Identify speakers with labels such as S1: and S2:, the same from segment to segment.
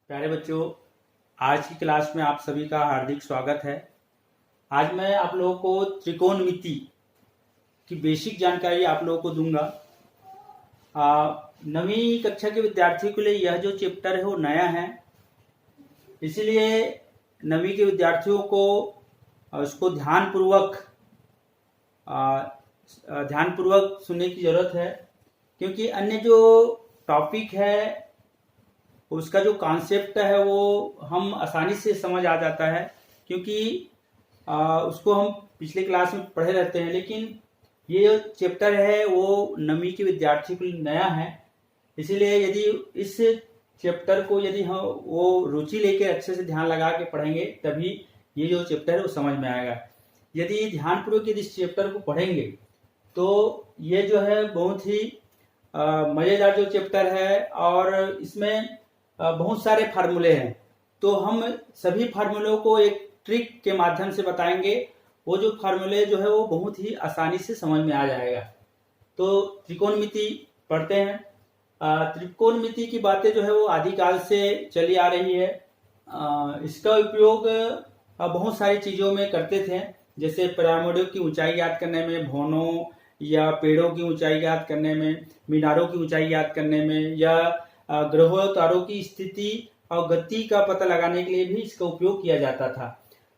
S1: प्यारे बच्चों, आज की क्लास में आप सभी का हार्दिक स्वागत है। आज मैं आप लोगों को त्रिकोणमिति की बेसिक जानकारी आप लोगों को दूंगा। नवीं कक्षा के विद्यार्थियों के लिए यह जो चैप्टर है वो नया है, इसलिए नवीं के विद्यार्थियों को उसको ध्यानपूर्वक सुनने की ज़रूरत है, क्योंकि अन्य जो टॉपिक है उसका जो कॉन्सेप्ट है वो हम आसानी से समझ आ जाता है, क्योंकि उसको हम पिछले क्लास में पढ़े रहते हैं। लेकिन ये जो चैप्टर है वो नवीं के विद्यार्थियों के लिए नया है, इसीलिए यदि इस चैप्टर को यदि हम वो रुचि लेके अच्छे से ध्यान लगा के पढ़ेंगे तभी ये जो चैप्टर है वो समझ में आएगा। यदि ध्यानपूर्वक यदि इस चैप्टर को पढ़ेंगे तो ये जो है बहुत ही मज़ेदार जो चैप्टर है, और इसमें बहुत सारे फार्मूले हैं। तो हम सभी फार्मूलों को एक ट्रिक के माध्यम से बताएंगे। वो जो फार्मूले जो है वो बहुत ही आसानी से समझ में आ जाएगा। तो त्रिकोणमिति पढ़ते हैं। त्रिकोणमिति की बातें जो है वो आदिकाल से चली आ रही है। इसका उपयोग बहुत सारी चीज़ों में करते थे, जैसे पिरामिडों की ऊंचाई याद करने में, भवनों या पेड़ों की ऊंचाई याद करने में, मीनारों की ऊंचाई याद करने में, या ग्रहों तारों की स्थिति और गति का पता लगाने के लिए भी इसका उपयोग किया जाता था।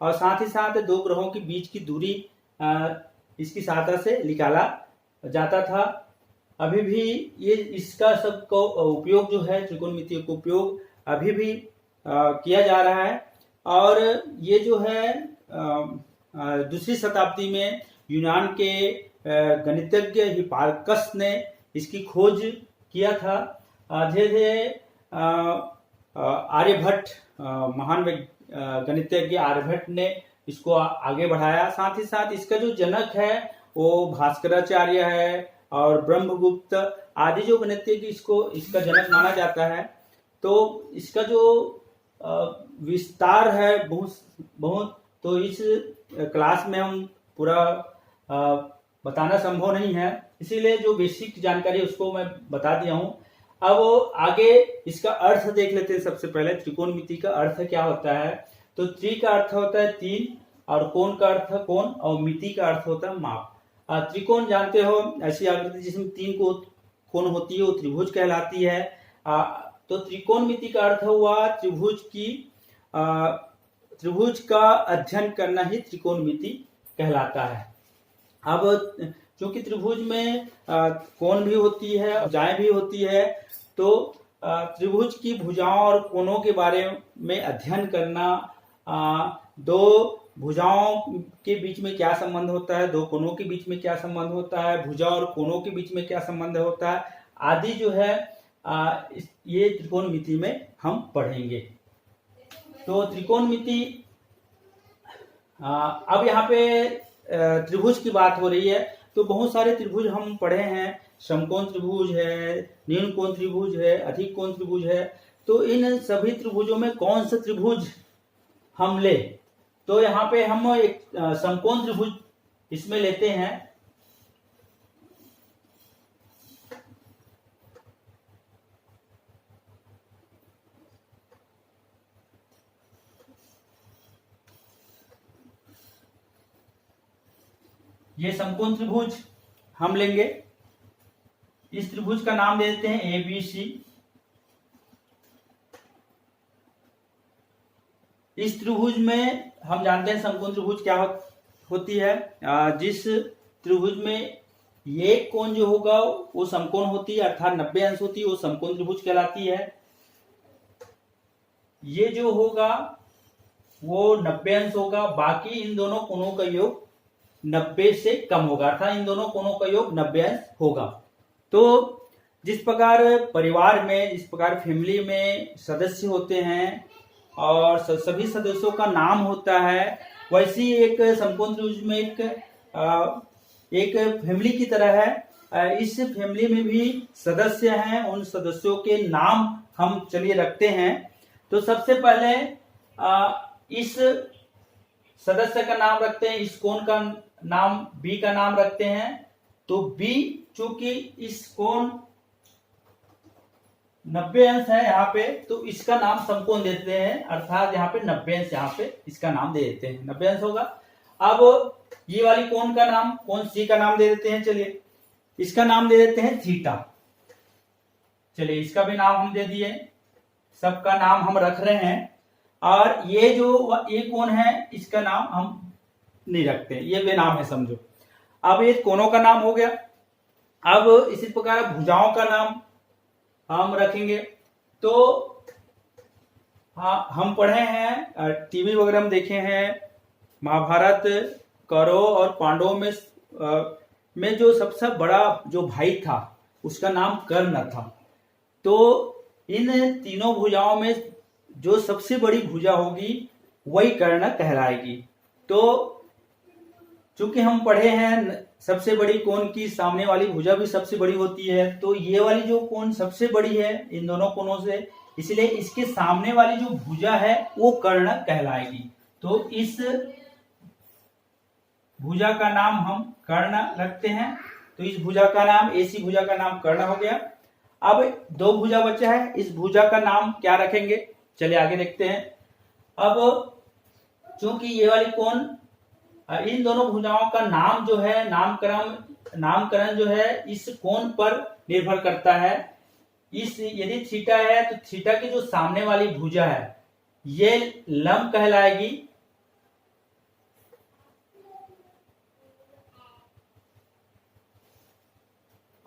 S1: और साथ ही साथ दो ग्रहों के बीच की दूरी इसकी सहायता से निकाला जाता था। अभी भी ये इसका सबको उपयोग जो है, त्रिकोणमिति का उपयोग अभी भी किया जा रहा है। और ये जो है दूसरी शताब्दी में यूनान के गणितज्ञ हिप्पारकस ने इसकी खोज किया था। धीरे धीरे आर्यभट्ट, महान गणितज्ञ आर्यभट्ट ने इसको आगे बढ़ाया। साथ ही साथ इसका जो जनक है वो भास्कराचार्य है, और ब्रह्मगुप्त आदि जो गणितज्ञ इसका जनक माना जाता है। तो इसका जो विस्तार है बहुत, तो इस क्लास में हम पूरा बताना संभव नहीं है, इसीलिए जो बेसिक जानकारी उसको मैं बता दिया हूँ। अब आगे इसका अर्थ देख लेते हैं। सबसे पहले त्रिकोणमिति का अर्थ क्या होता है। तो त्रि का अर्थ होता है तीन, और कोण का अर्थ है कोण, और मिति का अर्थ होता है माप। त्रिकोण जानते हो, ऐसी आकृति जिसमें तीन कोण होती है वो त्रिभुज कहलाती है। तो त्रिकोणमिति का अर्थ हुआ त्रिभुज का अध्ययन करना ही त्रिकोणमिति कहलाता है। अब क्योंकि त्रिभुज में कोण भी होती है, भुजाएं भी होती है, तो त्रिभुज की भुजाओं और कोणों के बारे में अध्ययन करना, दो भुजाओं के बीच में क्या संबंध होता है, दो कोणों के बीच में क्या संबंध होता है, भुजा और कोणों के बीच में क्या संबंध होता है, आदि जो है ये त्रिकोणमिति में हम पढ़ेंगे। तो त्रिकोणमिति, अब यहाँ पे त्रिभुज की बात हो रही है, तो बहुत सारे त्रिभुज हम पढ़े हैं। समकोण त्रिभुज है, न्यून कोण त्रिभुज है, अधिक कोण त्रिभुज है। तो इन सभी त्रिभुजों में कौन सा त्रिभुज हम ले, तो यहाँ पे हम एक समकोण त्रिभुज इसमें लेते हैं। ये समकोण त्रिभुज हम लेंगे। इस त्रिभुज का नाम दे देते हैं ABC। इस त्रिभुज में हम जानते हैं समकोण त्रिभुज क्या होती है। जिस त्रिभुज में ये कोण जो होगा वो समकोण होती है, अर्थात 90 अंश होती है, वो समकोण त्रिभुज कहलाती है। ये जो होगा वो 90 अंश होगा, बाकी इन दोनों कोणों का योग 90 से कम होगा, अर्थात इन दोनों कोणों का योग 90 अंश होगा। तो जिस प्रकार परिवार में, जिस प्रकार फैमिली में सदस्य होते हैं और सभी सदस्यों का नाम होता है, वैसी एक समकोण त्रिभुज में एक फैमिली की तरह है। इस फैमिली में भी सदस्य हैं, उन सदस्यों के नाम हम चलिए रखते हैं। तो सबसे पहले इस सदस्य का नाम रखते हैं, इस कोण का नाम बी का नाम रखते हैं। तो बी चूंकि इस कोण 90 अंश है यहाँ पे, तो इसका नाम समकोण देते हैं, अर्थात यहाँ पे 90 अंश यहाँ पे इसका नाम दे देते हैं, 90 अंश होगा। अब ये वाली कोण का नाम, कोण सी का नाम दे देते हैं, चलिए इसका नाम दे देते हैं थीटा। चलिए इसका भी नाम हम दे दिए, सबका नाम हम रख रहे हैं। और ये जो ये कोण है इसका नाम हम नहीं रखते, ये बेनाम है समझो। अब ये कोणों का नाम हो गया। अब इसी प्रकार भुजाओं का नाम हम रखेंगे। तो हाँ, हम पढ़े हैं, टीवी वगैरह में देखे हैं, महाभारत कौरवों और पांडवों में जो सबसे बड़ा जो भाई था उसका नाम कर्ण था। तो इन तीनों भुजाओं में जो सबसे बड़ी भुजा होगी वही कर्ण कहलाएगी। तो चूंकि हम पढ़े हैं सबसे बड़ी कोण की सामने वाली भुजा भी सबसे बड़ी होती है, तो ये वाली जो कोण सबसे बड़ी है इन दोनों कोणों से, इसलिए इसके सामने वाली जो भुजा है वो कर्ण कहलाएगी। तो इस भुजा का नाम हम कर्ण रखते हैं। तो इस भुजा का नाम, ऐसी भुजा का नाम कर्ण हो गया। अब दो भुजा बचा है, इस भुजा का नाम क्या रखेंगे, चलिए आगे देखते हैं। अब चूंकि ये वाली कोण, इन दोनों भुजाओं का नाम जो है, नामकरण जो है इस कोण पर निर्भर करता है। इस यदि थीटा है तो थीटा की जो सामने वाली भुजा है ये लंब कहलाएगी,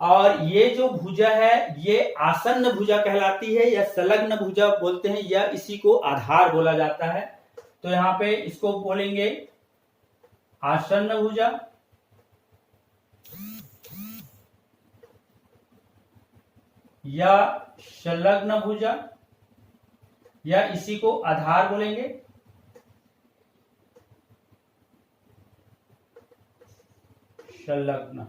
S1: और ये जो भुजा है ये आसन्न भुजा कहलाती है, या संलग्न भुजा बोलते हैं, या इसी को आधार बोला जाता है। तो यहाँ पे इसको बोलेंगे आसन्न भुजा, या संलग्न भुजा, या इसी को आधार बोलेंगे। संलग्न।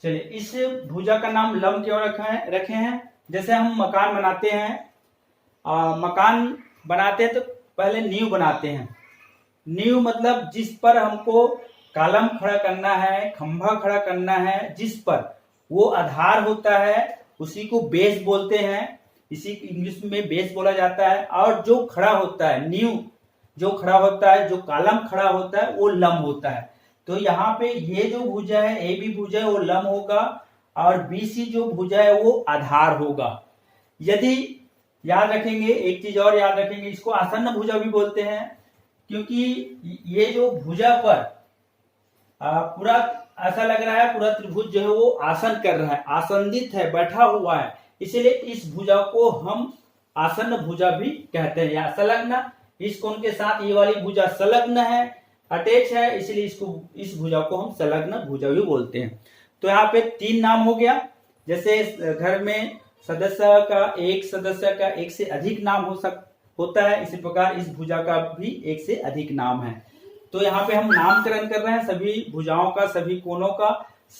S1: चलिए इस भुजा का नाम लंब क्यों रखे हैं, जैसे हम मकान बनाते हैं, मकान बनाते हैं तो पहले नींव बनाते हैं। नींव मतलब जिस पर हमको कॉलम खड़ा करना है, खंभा खड़ा करना है, जिस पर वो आधार होता है उसी को बेस बोलते हैं, इसी इंग्लिश में बेस बोला जाता है। और जो खड़ा होता है, नींव जो खड़ा होता है, जो कॉलम खड़ा होता है वो लंब होता है। तो यहाँ पे ये जो भुजा है, ए बी भुजा है वो लंब होगा, और बी सी जो भुजा है वो आधार होगा। यदि याद रखेंगे, एक चीज और याद रखेंगे, इसको आसन्न भुजा भी बोलते हैं, क्योंकि ये जो भुजा पर पूरा ऐसा लग रहा है पूरा त्रिभुज जो है वो आसन कर रहा है, आसंदित है, बैठा हुआ है, इसलिए इस भुजा को हम आसन्न भुजा भी कहते हैं, या संलग्न। इस कोण के साथ ये वाली भुजा संलग्न है, अटैच है, इसलिए इस भुजा को हम संलग्न भुजा भी बोलते हैं। तो यहाँ पे 3 नाम हो गया। जैसे घर में सदस्य का एक से अधिक नाम होता है, इसी प्रकार इस भुजा का भी एक से अधिक नाम है। तो यहाँ पे हम नामकरण कर रहे हैं सभी भुजाओं का, सभी कोणों का,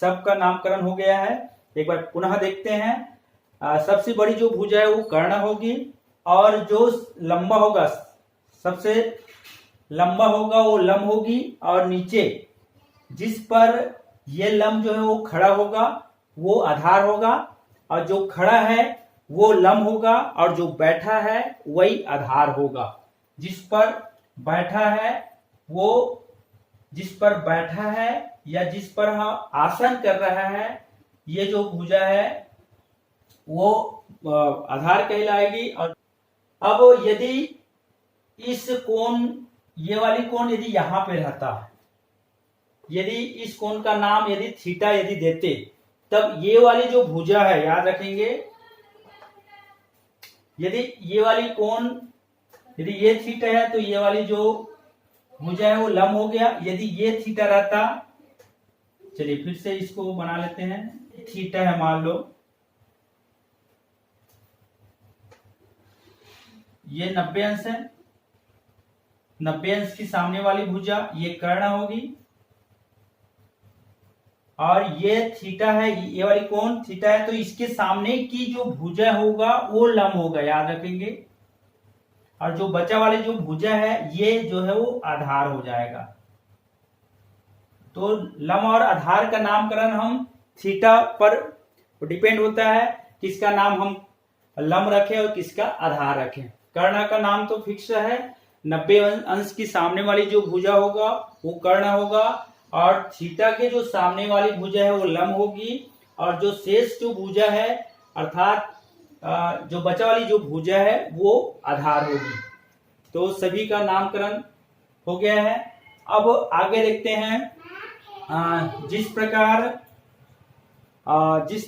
S1: सबका नामकरण हो गया है। एक बार पुनः देखते हैं। सबसे बड़ी जो भुजा है वो कर्ण होगी, और जो लंबा होगा, सबसे लंबा होगा वो लंब होगी, और नीचे जिस पर ये लंब जो है वो खड़ा होगा वो आधार होगा, और जो खड़ा है वो लंब होगा, और जो बैठा है वही आधार होगा। जिस पर बैठा है या जिस पर आसन कर रहा है, ये जो भुजा है वो आधार कहलाएगी। और अब यदि इस कोण, ये वाली कोण यदि यहां पे रहता, यदि इस कोण का नाम यदि थीटा यदि देते, तब ये वाली जो भुजा है, याद रखेंगे, यदि ये वाली कोण, यदि ये थीटा है तो ये वाली जो भुजा है वो लंब हो गया। यदि ये थीटा रहता, चलिए फिर से इसको बना लेते हैं, थीटा है मान लो, ये 90 अंश है, 90 अंश की सामने वाली भुजा ये कर्ण होगी, और ये थीटा है, ये वाली कोण थीटा है, तो इसके सामने की जो भुजा होगा वो लंब होगा, याद रखेंगे। और जो बचा वाली जो भुजा है ये जो है वो आधार हो जाएगा। तो लम और आधार का नामकरण हम थीटा पर डिपेंड होता है, किसका नाम हम लम रखें और किसका आधार रखें। कर्ण का नाम तो फिक्स है, 90 अंश की सामने वाली जो भुजा होगा वो कर्ण होगा, और थीटा के जो सामने वाली भुजा है वो लम होगी, और जो शेष जो भुजा है अर्थात जो बचा वाली जो भुजा है वो आधार होगी। तो सभी का नामकरण हो गया है। अब आगे देखते हैं जिस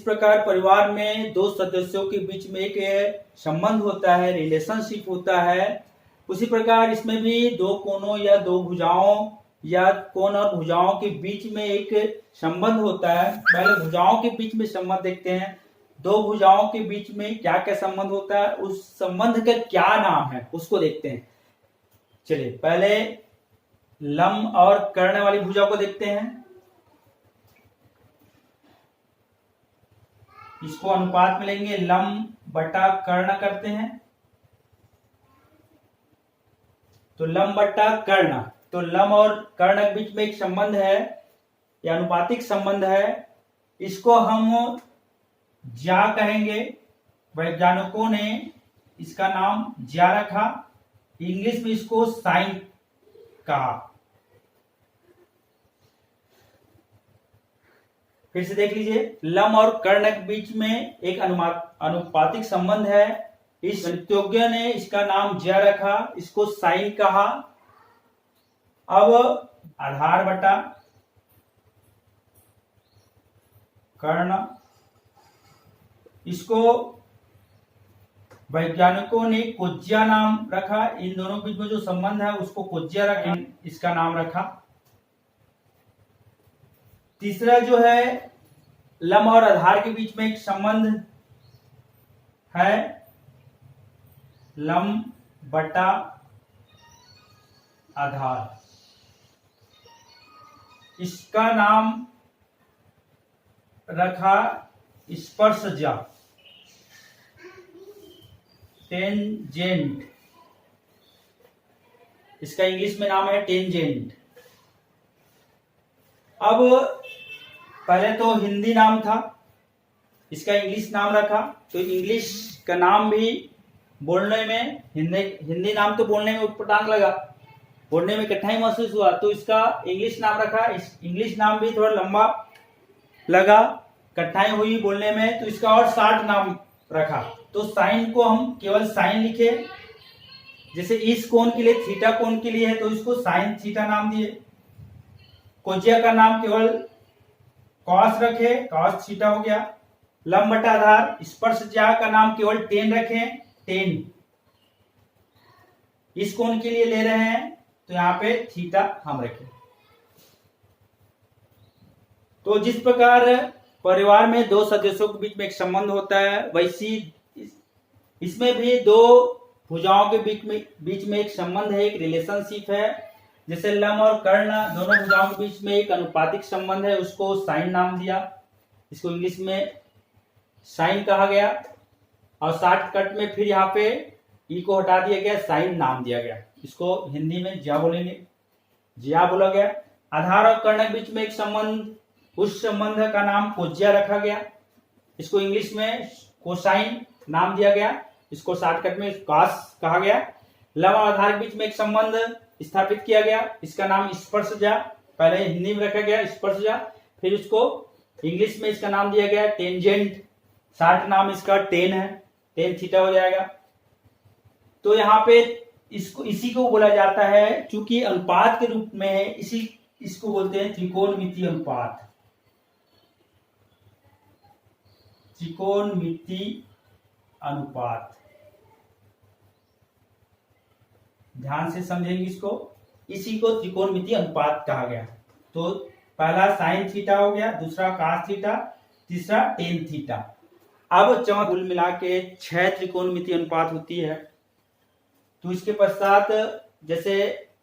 S1: प्रकार परिवार में दो सदस्यों के बीच में एक संबंध होता है, रिलेशनशिप होता है, उसी प्रकार इसमें भी दो कोनों या दो भुजाओं या कोण और भुजाओं के बीच में एक संबंध होता है। पहले भुजाओं के बीच में संबंध देखते हैं। दो भुजाओं के बीच में क्या क्या संबंध होता है, उस संबंध का क्या नाम है उसको देखते हैं। चलिए पहले लम और कर्ण वाली भुजा को देखते हैं। इसको अनुपात में लेंगे, लम बटा कर्ण करते हैं, तो लम बटा कर्ण। तो लम और कर्ण के बीच में एक संबंध है, या अनुपातिक संबंध है, इसको हम ज्या कहेंगे। वैज्ञानिकों ने इसका नाम ज्या रखा, इंग्लिश में इसको साइन कहा। फिर से देख लीजिए, लम और कर्ण के बीच में एक अनुपातिक संबंध है, इस गणितज्ञ ने इसका नाम ज्या रखा, इसको साइन कहा। अब आधार बटा कर्ण, इसको वैज्ञानिकों ने कोज्या नाम रखा। इन दोनों के बीच में जो संबंध है उसको कोज्या रखा, इसका नाम रखा। तीसरा जो है लम और आधार के बीच में एक संबंध है, लम बटा आधार, इसका नाम रखा स्पर्शज्या, टेंजेंट, इसका इंग्लिश में नाम है टेंजेंट। अब पहले तो हिंदी नाम था, इसका इंग्लिश नाम रखा, तो इंग्लिश का नाम भी बोलने में हिंदी नाम तो बोलने में उटपटांग लगा, बोलने में कठिनाई महसूस हुआ, तो इसका इंग्लिश नाम रखा। इस इंग्लिश नाम भी थोड़ा लंबा लगा, कठिनाई हुई बोलने में, तो इसका और शार्ट नाम रखा। तो साइन को हम केवल साइन लिखे, जैसे इस कोण के लिए थीटा कोण के लिए है तो इसको साइन थीटा नाम दिए। कोज्या का नाम केवल कॉस रखे, कॉस थीटा हो गया। लम बटा आधार, स्पर्शज्या का नाम केवल टेन रखें, टेन। इस कोण के लिए ले रहे हैं तो यहाँ पे थीटा हम रखें। तो जिस प्रकार परिवार में दो सदस्यों के बीच में एक संबंध होता है, वैसी इसमें भी दो भुजाओं के बीच में एक संबंध है, एक रिलेशनशिप है। जैसे लम और कर्ण दोनों भुजाओं के बीच में एक अनुपातिक संबंध है, उसको साइन नाम दिया, इसको इंग्लिश में साइन कहा गया, और शॉर्टकट में फिर यहाँ पे ई को हटा दिया गया, साइन नाम दिया गया, इसको हिंदी में ज्या बोलेंगे, ज्या बोला गया। आधार और कर्ण के बीच में एक संबंध, उस संबंध का नाम कोज्या रखा गया, इसको इंग्लिश में कोसाइन नाम दिया गया, इसको शॉर्टकट में कॉस कहा गया। लम और आधार के बीच में एक संबंध स्थापित किया गया, इसका नाम स्पर्शज्या, पहले हिंदी में रखा गया स्पर्शज्या, फिर उसको इंग्लिश में इसका नाम दिया गया टेंजेंट, शॉर्ट नाम इसका टेन है, टेन थीटा हो जाएगा। तो यहाँ पे इसी को बोला जाता है, चूंकि अनुपात के रूप में है, इसको बोलते हैं त्रिकोणमितीय अनुपात, त्रिकोणमितीय अनुपात। ध्यान से समझेंगे इसको, इसी को त्रिकोणमितीय अनुपात कहा गया। तो पहला साइन थीटा हो गया, दूसरा कॉस थीटा, तीसरा टेन थीटा। अब कुल मिला के 6 त्रिकोणमितीय अनुपात होती है। तो इसके पश्चात जैसे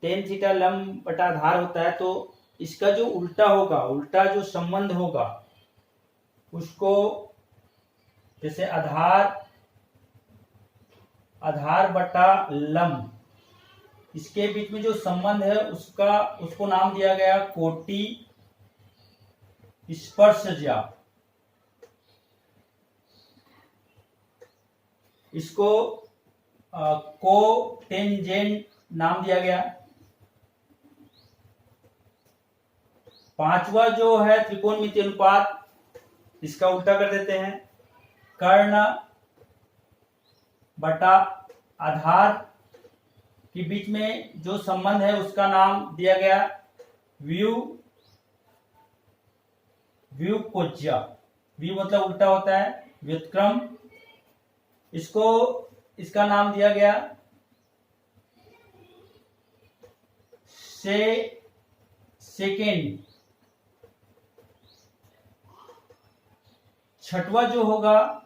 S1: टेन थीटा लम बटा आधार होता है, तो इसका जो उल्टा होगा, उल्टा जो संबंध होगा उसको जैसे आधार बटा लम, इसके बीच में जो संबंध है उसको नाम दिया गया कोटि स्पर्शजा, इसको कोटेंजेंट नाम दिया गया। पांचवा जो है त्रिकोणमितीय अनुपात, इसका उल्टा कर देते हैं, कर्ण बटा आधार के बीच में जो संबंध है उसका नाम दिया गया व्युत्क्रमज्या। व्यू मतलब उल्टा होता है, व्युत्क्रम, इसका नाम दिया गया सेकेंड। छठवा जो होगा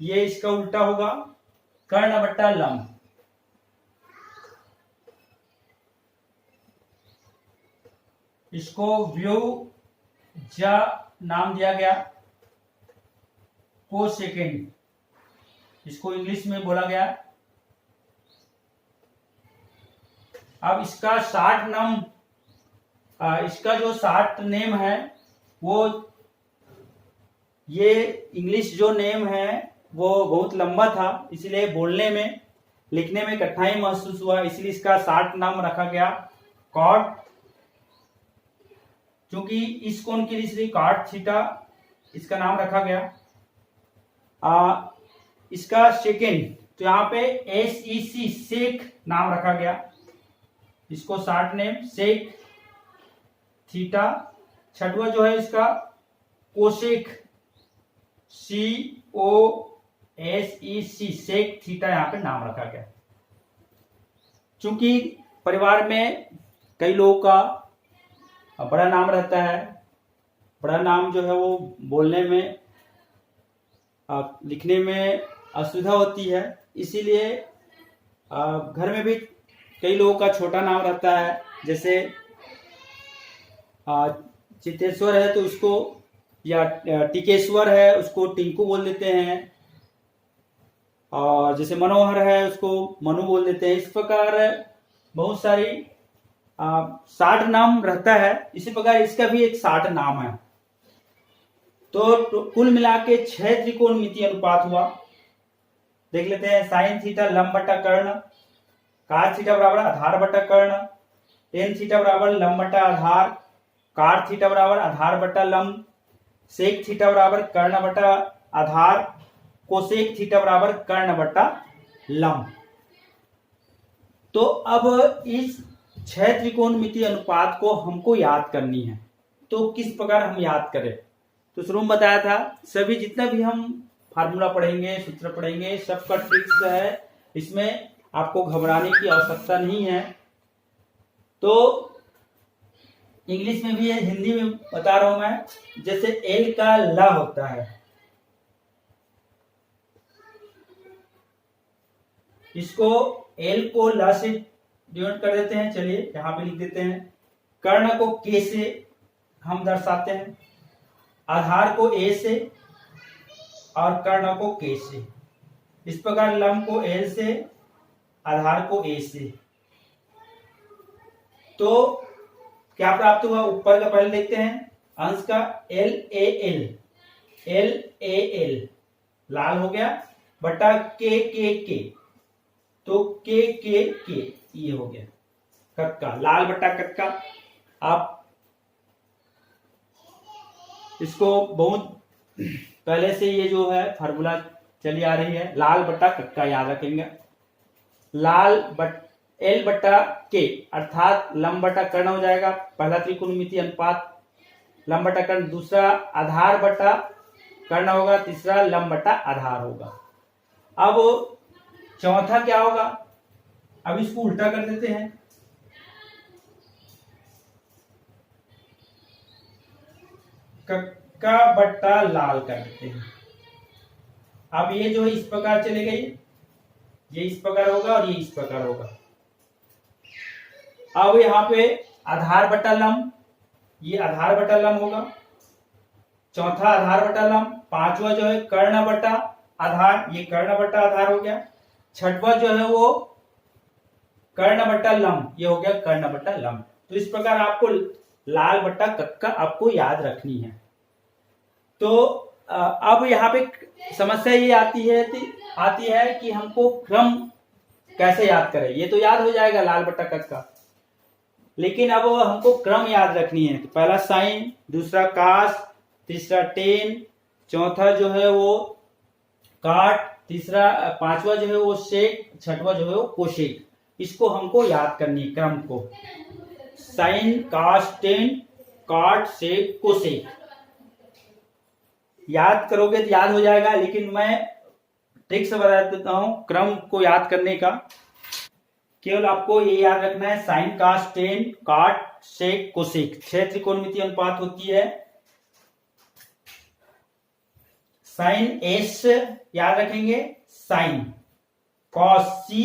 S1: ये इसका उल्टा होगा, कर्ण बट्टा लंब। इसको व्युत्क्रमज्या नाम दिया गया, कोसेकेंड, इसको इंग्लिश में बोला गया। अब इसका इसका जो शार्ट नेम है वो, ये इंग्लिश जो नेम है वो बहुत लंबा था, इसलिए बोलने में लिखने में कठिनाई महसूस हुआ, इसलिए इसका शार्ट नाम रखा गया कॉट। क्योंकि इस कोण के लिए इसलिए कॉट थीटा इसका नाम रखा गया। इसका सेकेंड, तो यहाँ पे SEC सेक नाम रखा गया, इसको शार्ट नेम सेक थीटा। छठवा जो है इसका कोसेक, COSEC सेक थीटा यहाँ पे नाम रखा गया। चूंकि परिवार में कई लोगों का बड़ा नाम रहता है, बड़ा नाम जो है वो बोलने में लिखने में असुविधा होती है, इसीलिए घर में भी कई लोगों का छोटा नाम रहता है। जैसे चितेश्वर है तो उसको, या टिकेश्वर है उसको टिंकू बोल देते हैं, और जैसे मनोहर है उसको मनु बोल देते हैं। इस प्रकार बहुत सारी शार्ट नाम रहता है, इसी प्रकार इसका भी एक शार्ट नाम है। तो कुल मिला के 6 त्रिकोणमितीय अनुपात हुआ। देख लेते हैं, साइन थीटा लंब बटा कर्ण, कार थीटा बराबर आधार बटा कर्ण, टेन थीटा बराबर लंब बटा आधार, कार थीटा बराबर आधार बटा लंब, सेक थीटा बराबर कर्ण बटा आधार, कोसेक थीटा बराबर कर्ण बटा लंब। तो अब इस 6 त्रिकोणमितीय अनुपात को हमको याद करनी है, तो किस प्रकार हम याद करें? तो शुरू में बताया था, सभी जितना भी हम फार्मूला पढ़ेंगे, सूत्र पढ़ेंगे, सबका ट्रिक्स है, इसमें आपको घबराने की आवश्यकता नहीं है। तो इंग्लिश में भी है, हिंदी में बता रहा हूं मैं। जैसे एल का ला होता है, इसको एल को ला से डिनोट कर देते हैं। चलिए यहां पे लिख देते हैं। कर्ण को के से हम दर्शाते हैं, आधार को ए से और कर्ण को के से। इस प्रकार लंब को एल से, आधार को ए से। तो क्या प्राप्त हुआ? ऊपर का पहले देखते हैं, अंश का एल ए एल लाल हो गया, बटा के, तो के ये हो गया कक्का, लाल बटा कक्का। आप इसको बहुत पहले से ये जो है फार्मूला चली आ रही है, लाल बटा कक्का याद रखेंगे। एल बटा के अर्थात लंब बटा कर्ण हो जाएगा, पहला त्रिकोणमितीय अनुपात लंब बटा कर्ण, दूसरा आधार बटा कर्ण होगा, तीसरा लंब बटा आधार होगा। अब चौथा क्या होगा? अब इसको उल्टा कर देते हैं, कक्का बट्टा लाल कर देते हैं। अब ये जो है इस प्रकार चले गई, ये इस प्रकार होगा और ये इस प्रकार होगा। अब यहाँ पे आधार बटा लंब, ये आधार बटा लंब होगा, चौथा आधार बटा लंब, पांचवा जो है कर्ण बटा आधार, ये कर्ण बटा आधार हो गया, छठवा जो है वो कर्ण बटा लंब, ये हो गया कर्ण बटा लंब। तो इस प्रकार आपको लाल बट्टा कक्का आपको याद रखनी है। तो अब यहाँ पे समस्या ये आती है कि हमको क्रम कैसे याद करें। ये तो याद हो जाएगा लाल बट्टा कक्का, लेकिन अब हमको क्रम याद रखनी है। तो पहला साइन, दूसरा काश, तीसरा टेन, चौथा जो है वो काट, तीसरा पांचवा जो है वो शेक, छठवा जो है वो कोशेक। इसको हमको याद करनी है क्रम को। साइन, काश, टेन, काट, शेक, कोशेक। याद करोगे तो याद हो जाएगा, लेकिन मैं ट्रिक से बता देता हूं क्रम को याद करने का। केवल आपको ये याद रखना है साइन, काश, टेन, काट, शेक, कोशेक। 6 त्रिकोणमितीय अनुपात होती है। साइन एस याद रखेंगे, साइन, कॉस सी,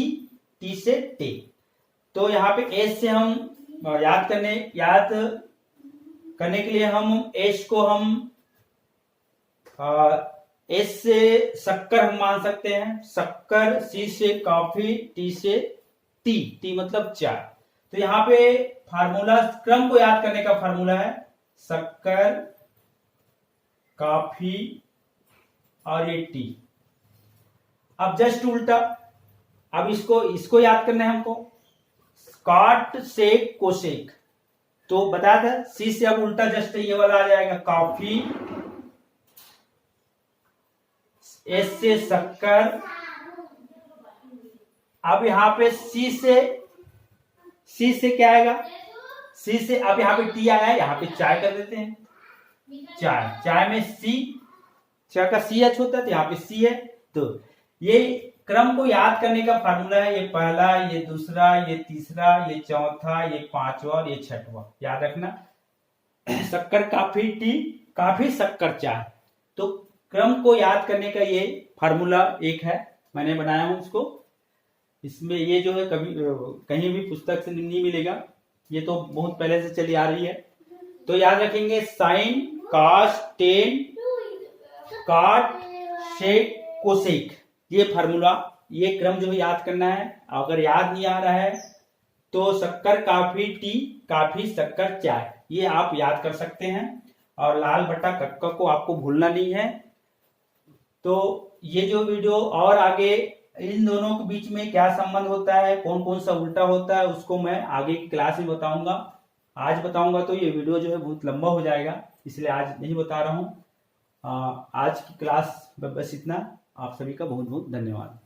S1: टी से टे। तो यहाँ पे एस से हम याद करने के लिए हम एस को हम एस से शक्कर हम मान सकते हैं, शक्कर, सी से कॉफी, टी से टी मतलब चाय। तो यहाँ पे फार्मूला, क्रम को याद करने का फार्मूला है शक्कर, कॉफी और ये टी। अब जस्ट उल्टा, अब इसको याद करना है हमको, काट, शेक, कोशेक। तो बताया था सी से अब उल्टा जस्ट ये वाला आ जाएगा कॉफी, एस से शक्कर। अब यहाँ पे सी से क्या आएगा, सी से अब यहाँ पे टी आया है, यहाँ पे चाय कर देते हैं। चाय में सी, चाय का सी एच होता है तो यहाँ पे सी है। तो ये क्रम को याद करने का फार्मूला है। ये पहला, ये दूसरा, ये तीसरा, ये चौथा, ये पांचवा और ये छठवा। याद रखना, शक्कर, काफी, टी, काफी, शक्कर, चाय। तो क्रम को याद करने का ये फार्मूला एक है, मैंने बनाया हूं उसको। इसमें ये जो है कभी कहीं भी पुस्तक से नहीं मिलेगा, ये तो बहुत पहले से चली आ रही है। तो याद रखेंगे साइन, काश, टेन, काट, शेक, कोशेक। ये फार्मूला, ये क्रम जो है याद करना है। अगर याद नहीं आ रहा है तो शक्कर, काफी, टी, काफी, शक्कर, चाय, ये आप याद कर सकते हैं। और लाल बट्टा कक्का को आपको भूलना नहीं है। तो ये जो वीडियो और आगे इन दोनों के बीच में क्या संबंध होता है, कौन कौन सा उल्टा होता है, उसको मैं आगे की क्लास में बताऊंगा। आज बताऊंगा तो ये वीडियो जो है बहुत लंबा हो जाएगा, इसलिए आज नहीं बता रहा हूं। आज की क्लास बस इतना। आप सभी का बहुत बहुत धन्यवाद।